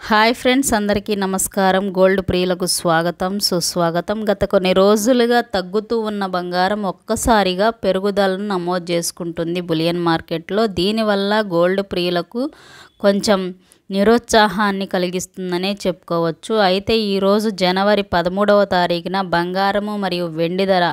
Hi friends, అందరికీ నమస్కారం. Gold ప్రియులకు స్వాగతం, సుస్వాగతం. గత కొన్ని రోజులుగా తగ్గుతూ ఉన్న బంగారం ఒక్కసారిగా పెరుగుదలను నమోదు చేసుకుంటుంది బులియన్ మార్కెట్లో. దీనివల్ల గోల్డ్ ప్రియులకు కొంచెం నిరుత్సాహాన్ని కలిగిస్తుందనే చెప్పుకోవచ్చు. అయితే ఈరోజు జనవరి 13వ తారీఖున బంగారము మరియు వెండి ధర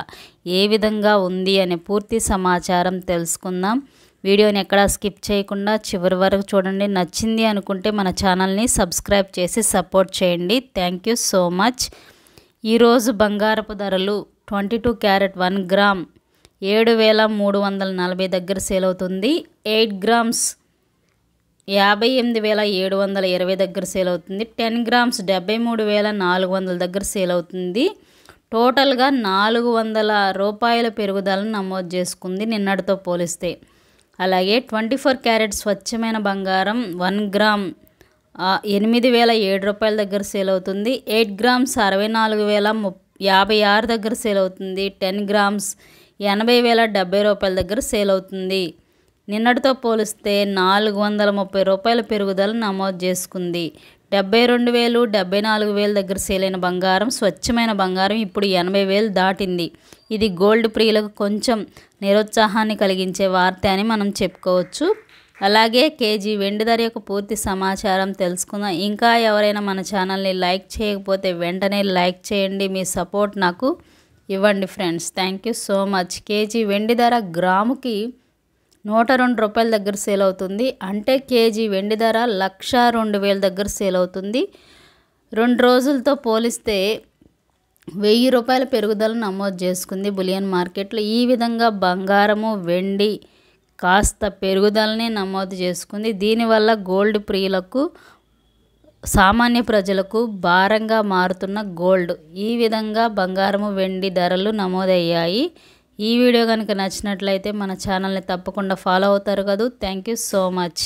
ఏ విధంగా ఉంది అనే పూర్తి సమాచారం తెలుసుకుందాం. వీడియోని ఎక్కడా స్కిప్ చేయకుండా చివరి వరకు చూడండి. నచ్చింది అనుకుంటే మన ఛానల్ని సబ్స్క్రైబ్ చేసి సపోర్ట్ చేయండి. Thank you so much. ఈరోజు బంగారపు ధరలు 22 క్యారెట్ 1 గ్రామ్ 7,340 దగ్గర సేల్ అవుతుంది. 8 గ్రామ్స్ 58,720 దగ్గర సేల్ అవుతుంది. 10 గ్రామ్స్ 73,400 దగ్గర సేల్ అవుతుంది. టోటల్గా 400 రూపాయల పెరుగుదలను నమోదు చేసుకుంది నిన్నటితో పోలిస్తే. అలాగే 24 క్యారెట్ స్వచ్ఛమైన బంగారం 1 గ్రామ్ 8,007 రూపాయల దగ్గర సేల్ అవుతుంది. 8 గ్రామ్స్ 64,056 దగ్గర సేల్ అవుతుంది. 10 గ్రామ్స్ 80,070 రూపాయల దగ్గర సేల్ అవుతుంది. నిన్నటితో పోలిస్తే 430 రూపాయల పెరుగుదల నమోదు చేసుకుంది. 72,000 74,000 దగ్గర సేల్ అయిన బంగారం, స్వచ్ఛమైన బంగారం ఇప్పుడు 80,000 దాటింది. ఇది గోల్డ్ ప్రియులకు కొంచెం నిరుత్సాహాన్ని కలిగించే వార్త అని మనం చెప్పుకోవచ్చు. అలాగే కేజీ వెండి ధర యొక్క పూర్తి సమాచారం తెలుసుకుందాం. ఇంకా ఎవరైనా మన ఛానల్ని లైక్ చేయకపోతే వెంటనే లైక్ చేయండి. మీ సపోర్ట్ నాకు ఇవ్వండి friends. Thank you so much. KG వెండి ధర గ్రాముకి 102 రూపాయల దగ్గర సేల్ అవుతుంది. అంటే కేజీ వెండి ధర 1,02,000 దగ్గర సేల్ అవుతుంది. 2 రోజులతో పోలిస్తే 1,000 రూపాయల పెరుగుదల నమోదు చేసుకుంది బులియన్ మార్కెట్లో. ఈ విధంగా బంగారము వెండి కాస్త పెరుగుదలని నమోదు చేసుకుంది. దీనివల్ల గోల్డ్ ప్రియులకు, సామాన్య ప్రజలకు భారంగా మారుతున్న గోల్డ్, ఈ విధంగా బంగారము వెండి ధరలు నమోదయ్యాయి. ఈ వీడియో కనుక నచ్చినట్లయితే మన ఛానల్ని తప్పకుండా ఫాలో అవుతారు కదా. Thank you so much.